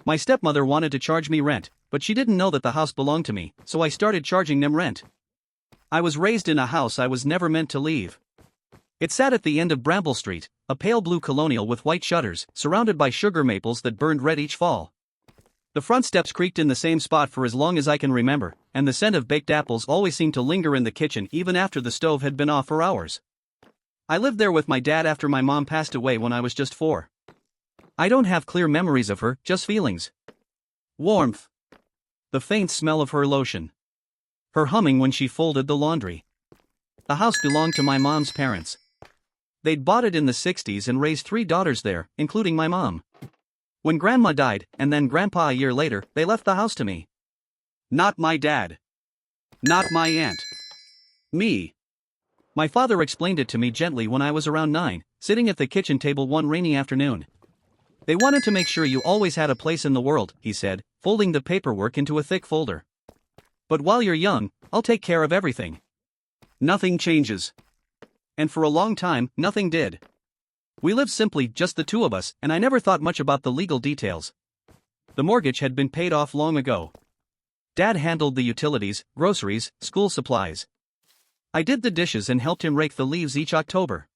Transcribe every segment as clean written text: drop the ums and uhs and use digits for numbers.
My stepmother wanted to charge me rent, but she didn't know that the house belonged to me, so I started charging them rent. I was raised in a house I was never meant to leave. It sat at the end of Bramble Street, a pale blue colonial with white shutters, surrounded by sugar maples that burned red each fall. The front steps creaked in the same spot for as long as I can remember, and the scent of baked apples always seemed to linger in the kitchen even after the stove had been off for hours. I lived there with my dad after my mom passed away when I was just 4. I don't have clear memories of her, just feelings. Warmth. The faint smell of her lotion. Her humming when she folded the laundry. The house belonged to my mom's parents. They'd bought it in the 60s and raised 3 daughters there, including my mom. When Grandma died, and then Grandpa a year later, they left the house to me. Not my dad. Not my aunt. Me. My father explained it to me gently when I was around 9, sitting at the kitchen table one rainy afternoon. They wanted to make sure you always had a place in the world, he said, folding the paperwork into a thick folder. But while you're young, I'll take care of everything. Nothing changes. And for a long time, nothing did. We lived simply, just the 2 of us, and I never thought much about the legal details. The mortgage had been paid off long ago. Dad handled the utilities, groceries, school supplies. I did the dishes and helped him rake the leaves each October.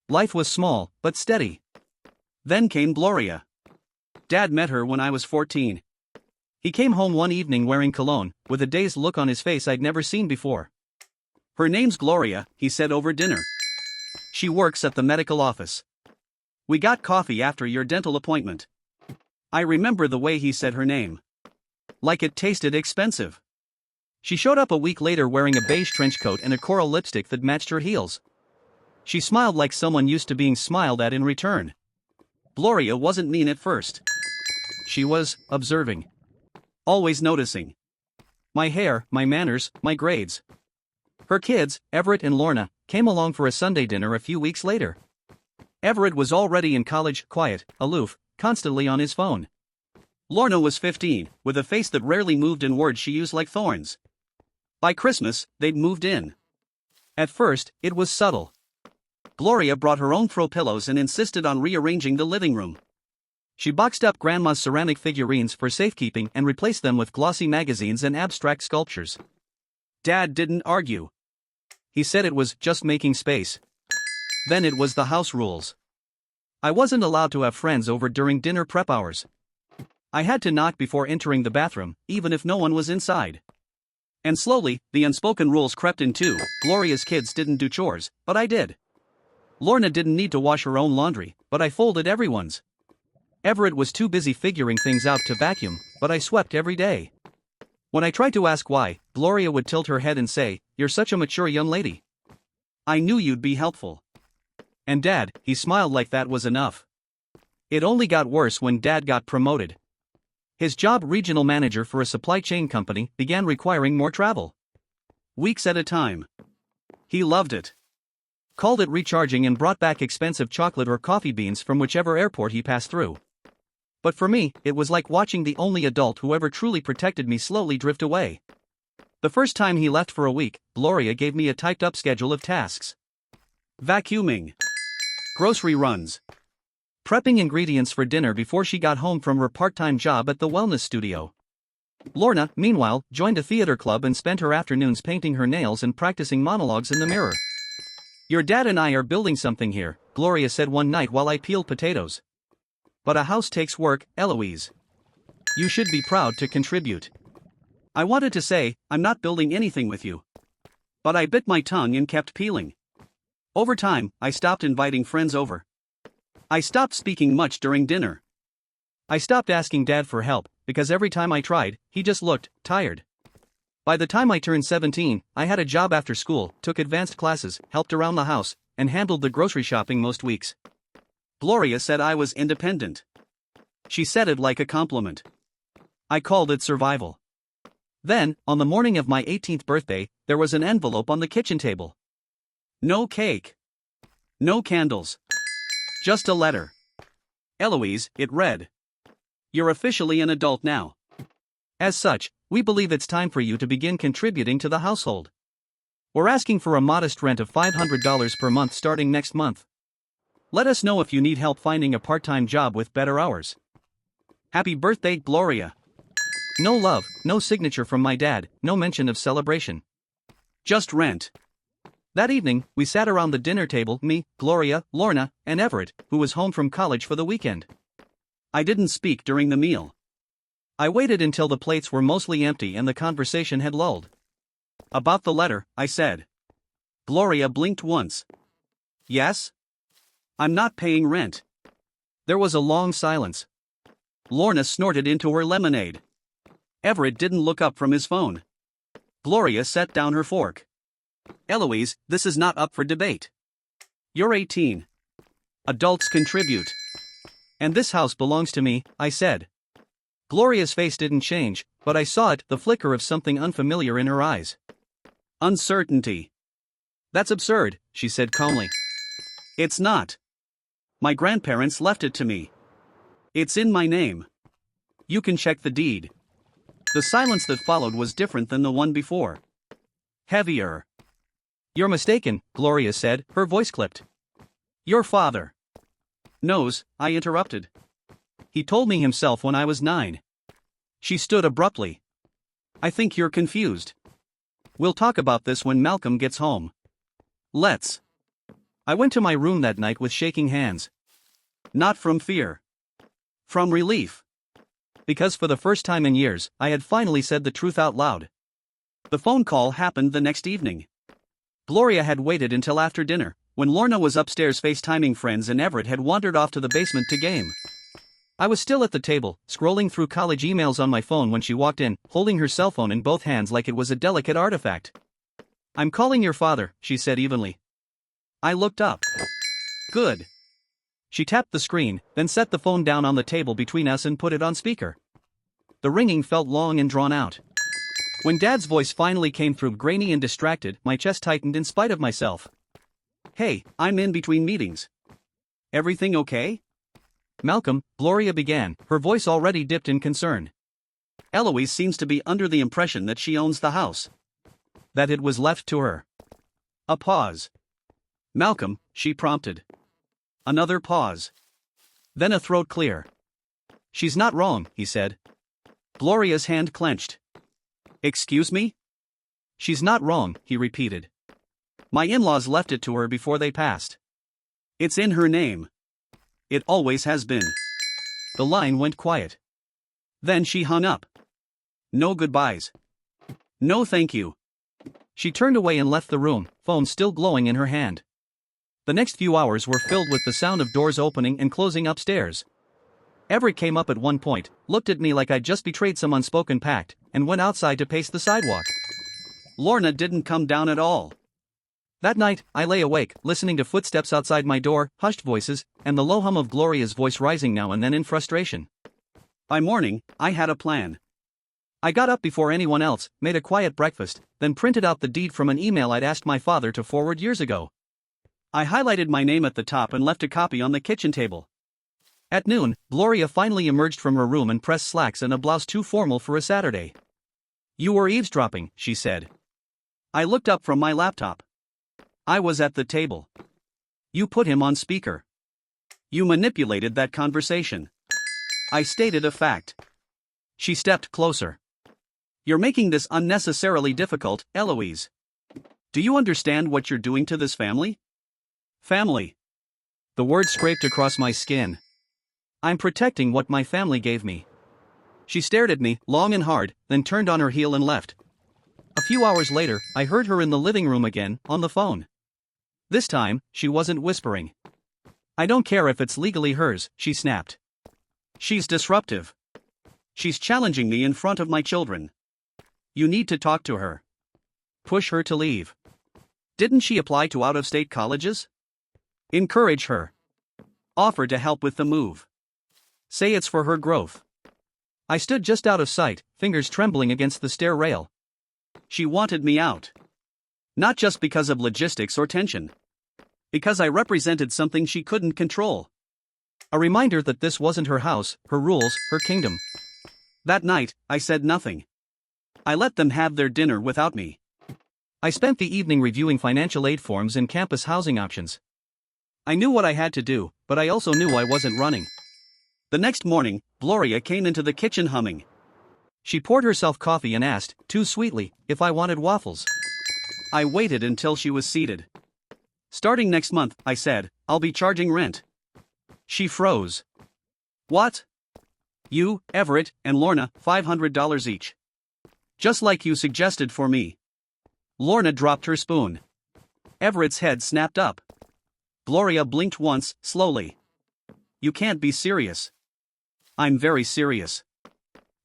Life was small, but steady. Then came Gloria. Dad met her when I was 14. He came home one evening wearing cologne, with a dazed look on his face I'd never seen before. Her name's Gloria, he said over dinner. She works at the medical office. We got coffee after your dental appointment. I remember the way he said her name. Like it tasted expensive. She showed up a week later wearing a beige trench coat and a coral lipstick that matched her heels. She smiled like someone used to being smiled at in return. Gloria wasn't mean at first. She was observing. Always noticing. My hair, my manners, my grades. Her kids, Everett and Lorna, came along for a Sunday dinner a few weeks later. Everett was already in college, quiet, aloof, constantly on his phone. Lorna was 15, with a face that rarely moved and words she used like thorns. By Christmas, they'd moved in. At first, it was subtle. Gloria brought her own throw pillows and insisted on rearranging the living room. She boxed up Grandma's ceramic figurines for safekeeping and replaced them with glossy magazines and abstract sculptures. Dad didn't argue. He said it was just making space. Then it was the house rules. I wasn't allowed to have friends over during dinner prep hours. I had to knock before entering the bathroom, even if no one was inside. And slowly, the unspoken rules crept in too. Gloria's kids didn't do chores, but I did. Lorna didn't need to wash her own laundry, but I folded everyone's. Everett was too busy figuring things out to vacuum, but I swept every day. When I tried to ask why, Gloria would tilt her head and say, "You're such a mature young lady. I knew you'd be helpful." And Dad, he smiled like that was enough. It only got worse when Dad got promoted. His job, regional manager for a supply chain company, began requiring more travel. Weeks at a time. He loved it. Called it recharging and brought back expensive chocolate or coffee beans from whichever airport he passed through. But for me, it was like watching the only adult who ever truly protected me slowly drift away. The first time he left for a week, Gloria gave me a typed-up schedule of tasks. Vacuuming. Grocery runs. Prepping ingredients for dinner before she got home from her part-time job at the wellness studio. Lorna, meanwhile, joined a theater club and spent her afternoons painting her nails and practicing monologues in the mirror. "Your dad and I are building something here," Gloria said one night while I peeled potatoes. "But a house takes work, Eloise. You should be proud to contribute." I wanted to say, "I'm not building anything with you." But I bit my tongue and kept peeling. Over time, I stopped inviting friends over. I stopped speaking much during dinner. I stopped asking Dad for help, because every time I tried, he just looked tired. By the time I turned 17, I had a job after school, took advanced classes, helped around the house, and handled the grocery shopping most weeks. Gloria said I was independent. She said it like a compliment. I called it survival. Then, on the morning of my 18th birthday, there was an envelope on the kitchen table. No cake. No candles. Just a letter. "Eloise," it read. "You're officially an adult now. As such, we believe it's time for you to begin contributing to the household. We're asking for a modest rent of $500 per month starting next month. Let us know if you need help finding a part-time job with better hours." Happy birthday, Gloria. No love, no signature from my dad, no mention of celebration. Just rent. That evening, we sat around the dinner table, me, Gloria, Lorna, and Everett, who was home from college for the weekend. I didn't speak during the meal. I waited until the plates were mostly empty and the conversation had lulled. About the letter, I said. Gloria blinked once. Yes? I'm not paying rent. There was a long silence. Lorna snorted into her lemonade. Everett didn't look up from his phone. Gloria set down her fork. Eloise, this is not up for debate. You're 18. Adults contribute. And this house belongs to me, I said. Gloria's face didn't change, but I saw it, the flicker of something unfamiliar in her eyes. Uncertainty. That's absurd, she said calmly. It's not. My grandparents left it to me. It's in my name. You can check the deed. The silence that followed was different than the one before. Heavier. You're mistaken, Gloria said, her voice clipped. Your father knows, I interrupted. He told me himself when I was 9. She stood abruptly. I think you're confused. We'll talk about this when Malcolm gets home. Let's. I went to my room that night with shaking hands. Not from fear. From relief. Because for the first time in years, I had finally said the truth out loud. The phone call happened the next evening. Gloria had waited until after dinner, when Lorna was upstairs FaceTiming friends and Everett had wandered off to the basement to game. I was still at the table, scrolling through college emails on my phone when she walked in, holding her cell phone in both hands like it was a delicate artifact. I'm calling your father, she said evenly. I looked up. Good. She tapped the screen, then set the phone down on the table between us and put it on speaker. The ringing felt long and drawn out. When Dad's voice finally came through, grainy and distracted, my chest tightened in spite of myself. Hey, I'm in between meetings. Everything okay? Malcolm, Gloria began, her voice already dipped in concern. Eloise seems to be under the impression that she owns the house. That it was left to her. A pause. Malcolm, she prompted. Another pause. Then a throat clear. She's not wrong, he said. Gloria's hand clenched. Excuse me? She's not wrong, he repeated. My in-laws left it to her before they passed. It's in her name. It always has been. The line went quiet. Then she hung up. No goodbyes. No thank you. She turned away and left the room, phone still glowing in her hand. The next few hours were filled with the sound of doors opening and closing upstairs. Everett came up at one point, looked at me like I'd just betrayed some unspoken pact, and went outside to pace the sidewalk. Lorna didn't come down at all. That night, I lay awake, listening to footsteps outside my door, hushed voices, and the low hum of Gloria's voice rising now and then in frustration. By morning, I had a plan. I got up before anyone else, made a quiet breakfast, then printed out the deed from an email I'd asked my father to forward years ago. I highlighted my name at the top and left a copy on the kitchen table. At noon, Gloria finally emerged from her room in pressed slacks and a blouse too formal for a Saturday. You were eavesdropping, she said. I looked up from my laptop. I was at the table. You put him on speaker. You manipulated that conversation. I stated a fact. She stepped closer. You're making this unnecessarily difficult, Eloise. Do you understand what you're doing to this family? Family. The word scraped across my skin. I'm protecting what my family gave me. She stared at me, long and hard, then turned on her heel and left. A few hours later, I heard her in the living room again, on the phone. This time, she wasn't whispering. I don't care if it's legally hers, she snapped. She's disruptive. She's challenging me in front of my children. You need to talk to her. Push her to leave. Didn't she apply to out-of-state colleges? Encourage her. Offer to help with the move. Say it's for her growth. I stood just out of sight, fingers trembling against the stair rail. She wanted me out. Not just because of logistics or tension. Because I represented something she couldn't control. A reminder that this wasn't her house, her rules, her kingdom. That night, I said nothing. I let them have their dinner without me. I spent the evening reviewing financial aid forms and campus housing options. I knew what I had to do, but I also knew I wasn't running. The next morning, Gloria came into the kitchen humming. She poured herself coffee and asked, too sweetly, if I wanted waffles. I waited until she was seated. Starting next month, I said, I'll be charging rent. She froze. What? You, Everett, and Lorna, $500 each. Just like you suggested for me. Lorna dropped her spoon. Everett's head snapped up. Gloria blinked once, slowly. You can't be serious. I'm very serious.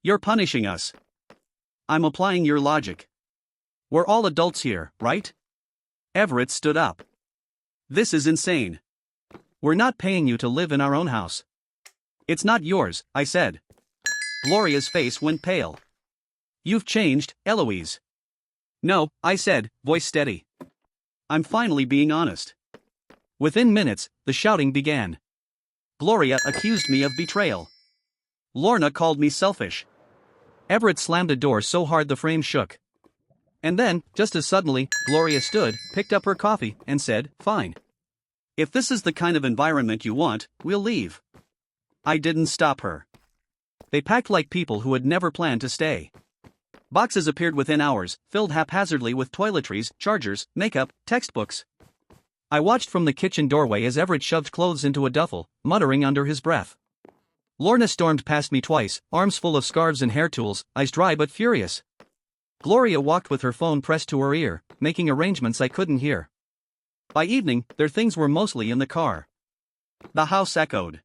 You're punishing us. I'm applying your logic. We're all adults here, right? Everett stood up. This is insane. We're not paying you to live in our own house. It's not yours, I said. Gloria's face went pale. You've changed, Eloise. No, I said, voice steady. I'm finally being honest. Within minutes, the shouting began. Gloria accused me of betrayal. Lorna called me selfish. Everett slammed a door so hard the frame shook. And then, just as suddenly, Gloria stood, picked up her coffee, and said, fine. If this is the kind of environment you want, we'll leave. I didn't stop her. They packed like people who had never planned to stay. Boxes appeared within hours, filled haphazardly with toiletries, chargers, makeup, textbooks. I watched from the kitchen doorway as Everett shoved clothes into a duffel, muttering under his breath. Lorna stormed past me twice, arms full of scarves and hair tools, eyes dry but furious. Gloria walked with her phone pressed to her ear, making arrangements I couldn't hear. By evening, their things were mostly in the car. The house echoed.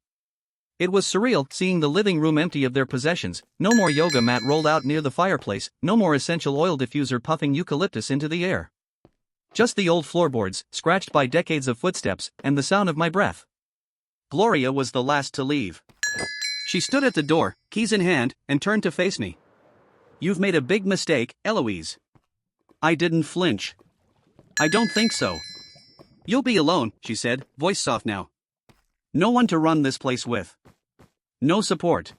It was surreal seeing the living room empty of their possessions, no more yoga mat rolled out near the fireplace, no more essential oil diffuser puffing eucalyptus into the air. Just the old floorboards, scratched by decades of footsteps, and the sound of my breath. Gloria was the last to leave. She stood at the door, keys in hand, and turned to face me. You've made a big mistake, Eloise. I didn't flinch. I don't think so. You'll be alone, she said, voice soft now. No one to run this place with. No support.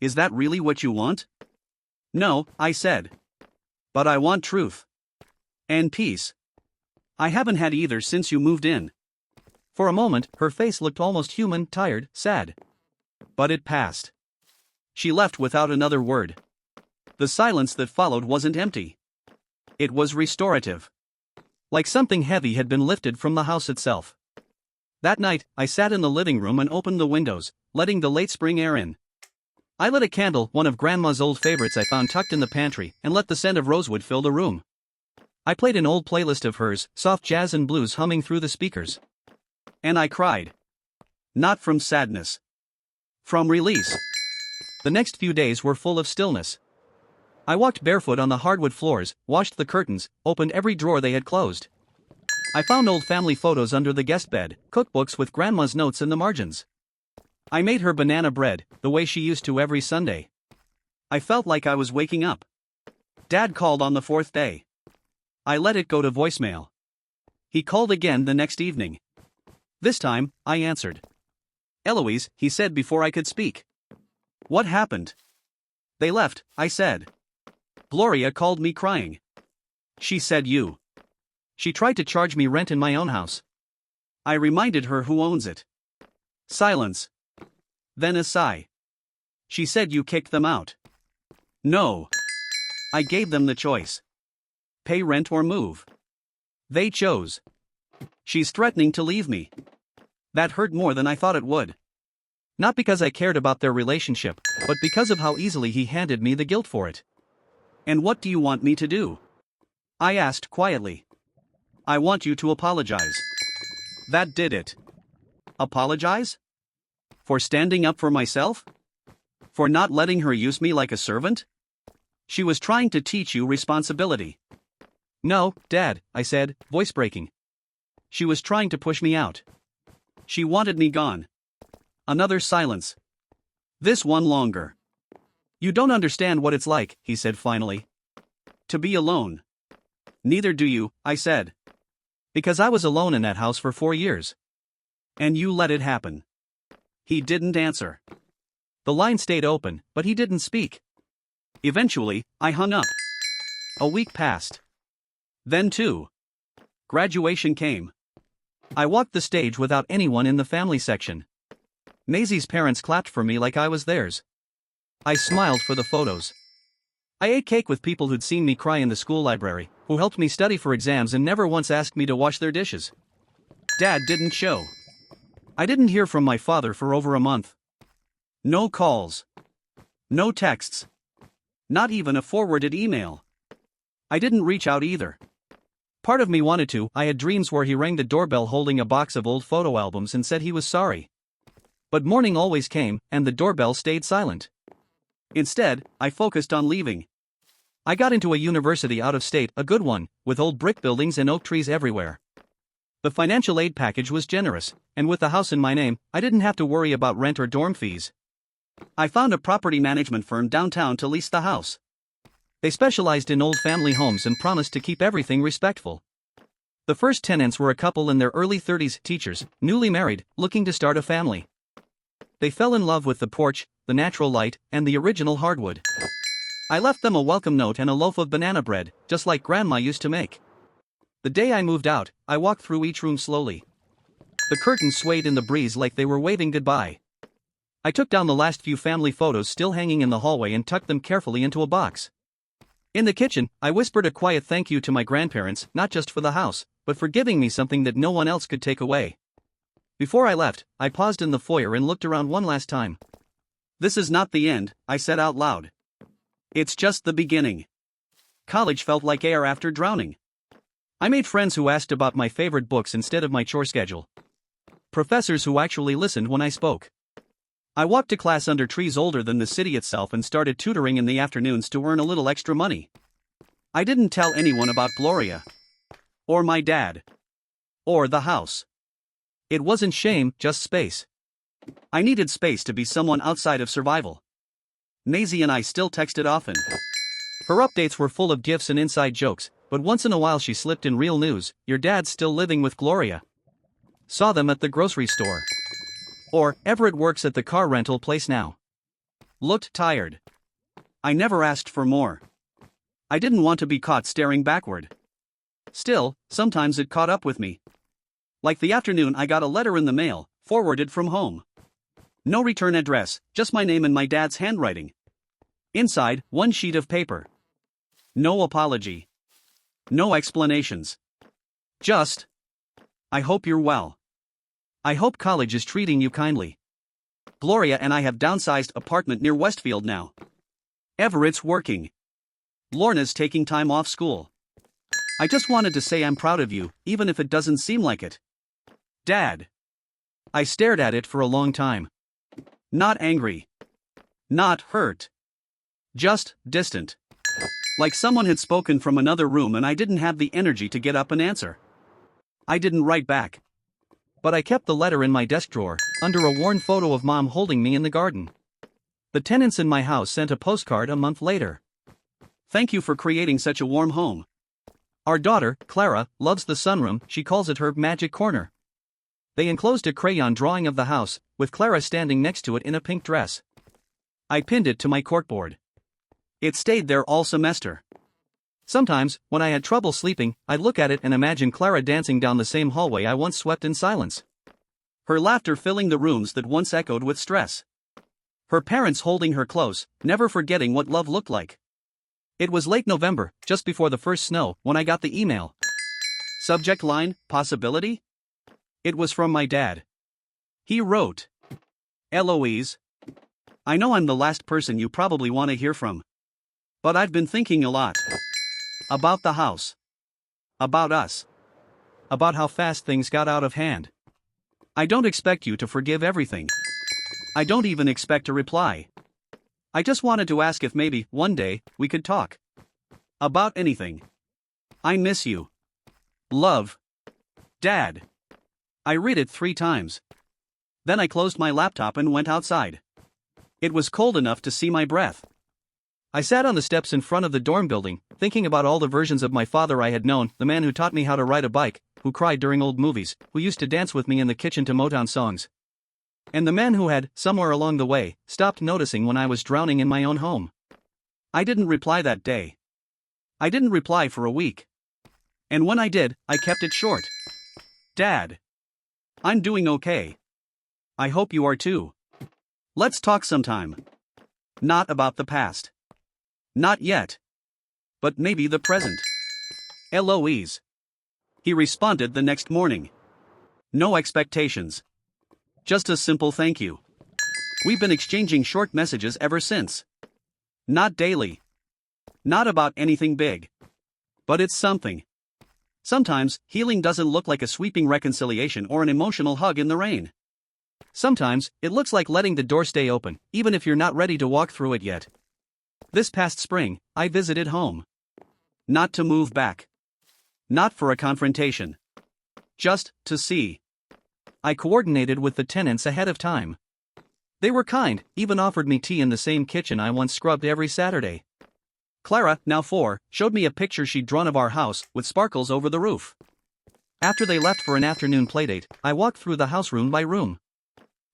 Is that really what you want? No, I said. But I want truth. And peace. I haven't had either since you moved in. For a moment, her face looked almost human, tired, sad. But it passed. She left without another word. The silence that followed wasn't empty. It was restorative. Like something heavy had been lifted from the house itself. That night, I sat in the living room and opened the windows, letting the late spring air in. I lit a candle, one of Grandma's old favorites I found tucked in the pantry, and let the scent of rosewood fill the room. I played an old playlist of hers, soft jazz and blues humming through the speakers. And I cried. Not from sadness. From release. The next few days were full of stillness. I walked barefoot on the hardwood floors, washed the curtains, opened every drawer they had closed. I found old family photos under the guest bed, cookbooks with Grandma's notes in the margins. I made her banana bread, the way she used to every Sunday. I felt like I was waking up. Dad called on the fourth day. I let it go to voicemail. He called again the next evening. This time, I answered. Eloise, he said before I could speak. What happened? They left, I said. Gloria called me crying. She said you. She tried to charge me rent in my own house. I reminded her who owns it. Silence. Then a sigh. She said you kicked them out. No. I gave them the choice. Pay rent or move. They chose. She's threatening to leave me. That hurt more than I thought it would. Not because I cared about their relationship, but because of how easily he handed me the guilt for it. And what do you want me to do? I asked quietly. I want you to apologize. That did it. Apologize? For standing up for myself? For not letting her use me like a servant? She was trying to teach you responsibility. No, Dad, I said, voice breaking. She was trying to push me out. She wanted me gone. Another silence. This one longer. You don't understand what it's like, he said finally. To be alone. Neither do you, I said. Because I was alone in that house for 4 years. And you let it happen. He didn't answer. The line stayed open, but he didn't speak. Eventually, I hung up. A week passed. Then 2. Graduation came. I walked the stage without anyone in the family section. Maisie's parents clapped for me like I was theirs. I smiled for the photos. I ate cake with people who'd seen me cry in the school library, who helped me study for exams and never once asked me to wash their dishes. Dad didn't show. I didn't hear from my father for over a month. No calls. No texts. Not even a forwarded email. I didn't reach out either. Part of me wanted to. I had dreams where he rang the doorbell holding a box of old photo albums and said he was sorry. But morning always came, and the doorbell stayed silent. Instead, I focused on leaving. I got into a university out of state, a good one, with old brick buildings and oak trees everywhere. The financial aid package was generous, and with the house in my name, I didn't have to worry about rent or dorm fees. I found a property management firm downtown to lease the house. They specialized in old family homes and promised to keep everything respectful. The first tenants were a couple in their early 30s, teachers, newly married, looking to start a family. They fell in love with the porch, the natural light, and the original hardwood. I left them a welcome note and a loaf of banana bread, just like Grandma used to make. The day I moved out, I walked through each room slowly. The curtains swayed in the breeze like they were waving goodbye. I took down the last few family photos still hanging in the hallway and tucked them carefully into a box. In the kitchen, I whispered a quiet thank you to my grandparents, not just for the house, but for giving me something that no one else could take away. Before I left, I paused in the foyer and looked around one last time. This is not the end, I said out loud. It's just the beginning. College felt like air after drowning. I made friends who asked about my favorite books instead of my chore schedule. Professors who actually listened when I spoke. I walked to class under trees older than the city itself and started tutoring in the afternoons to earn a little extra money. I didn't tell anyone about Gloria. Or my dad. Or the house. It wasn't shame, just space. I needed space to be someone outside of survival. Maisie and I still texted often. Her updates were full of gifs and inside jokes, but once in a while she slipped in real news: your dad's still living with Gloria. Saw them at the grocery store. Or, Everett works at the car rental place now. Looked tired. I never asked for more. I didn't want to be caught staring backward. Still, sometimes it caught up with me. Like the afternoon I got a letter in the mail, forwarded from home. No return address, just my name and my dad's handwriting. Inside, one sheet of paper. No apology. No explanations. Just, I hope you're well. I hope college is treating you kindly. Gloria and I have downsized apartment near Westfield now. Everett's working. Lorna's taking time off school. I just wanted to say I'm proud of you, even if it doesn't seem like it. Dad. I stared at it for a long time. Not angry. Not hurt. Just distant. Like someone had spoken from another room and I didn't have the energy to get up and answer. I didn't write back. But I kept the letter in my desk drawer, under a worn photo of Mom holding me in the garden. The tenants in my house sent a postcard a month later. Thank you for creating such a warm home. Our daughter, Clara, loves the sunroom, she calls it her magic corner. They enclosed a crayon drawing of the house, with Clara standing next to it in a pink dress. I pinned it to my corkboard. It stayed there all semester. Sometimes, when I had trouble sleeping, I'd look at it and imagine Clara dancing down the same hallway I once swept in silence. Her laughter filling the rooms that once echoed with stress. Her parents holding her close, never forgetting what love looked like. It was late November, just before the first snow, when I got the email. Subject line, possibility? It was from my dad. He wrote, Eloise, I know I'm the last person you probably want to hear from. But I've been thinking a lot. About the house. About us. About how fast things got out of hand. I don't expect you to forgive everything. I don't even expect a reply. I just wanted to ask if maybe, one day, we could talk. About anything. I miss you. Love. Dad. I read it 3 times. Then I closed my laptop and went outside. It was cold enough to see my breath. I sat on the steps in front of the dorm building, thinking about all the versions of my father I had known, the man who taught me how to ride a bike, who cried during old movies, who used to dance with me in the kitchen to Motown songs. And the man who had, somewhere along the way, stopped noticing when I was drowning in my own home. I didn't reply that day. I didn't reply for a week. And when I did, I kept it short. Dad. I'm doing okay. I hope you are too. Let's talk sometime. Not about the past. Not yet. But maybe the present. Eloise. He responded the next morning. No expectations. Just a simple thank you. We've been exchanging short messages ever since. Not daily. Not about anything big. But it's something. Sometimes, healing doesn't look like a sweeping reconciliation or an emotional hug in the rain. Sometimes, it looks like letting the door stay open, even if you're not ready to walk through it yet. This past spring, I visited home. Not to move back. Not for a confrontation. Just to see. I coordinated with the tenants ahead of time. They were kind, even offered me tea in the same kitchen I once scrubbed every Saturday. Clara, now 4, showed me a picture she'd drawn of our house, with sparkles over the roof. After they left for an afternoon playdate, I walked through the house room by room.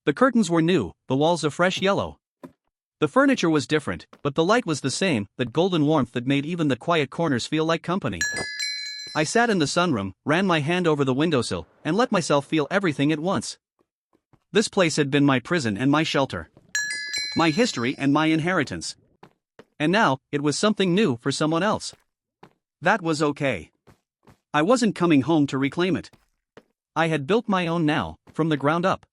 The curtains were new, the walls a fresh yellow. The furniture was different, but the light was the same, that golden warmth that made even the quiet corners feel like company. I sat in the sunroom, ran my hand over the windowsill, and let myself feel everything at once. This place had been my prison and my shelter. My history and my inheritance. And now, it was something new for someone else. That was okay. I wasn't coming home to reclaim it. I had built my own now, from the ground up.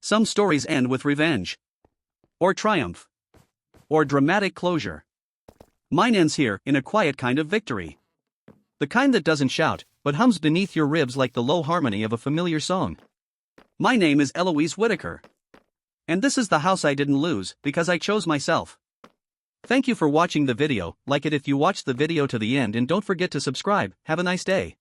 Some stories end with revenge. Or triumph. Or dramatic closure. Mine ends here, in a quiet kind of victory. The kind that doesn't shout, but hums beneath your ribs like the low harmony of a familiar song. My name is Eloise Whitaker. And this is the house I didn't lose, because I chose myself. Thank you for watching the video. Like it if you watched the video to the end, and don't forget to subscribe. Have a nice day.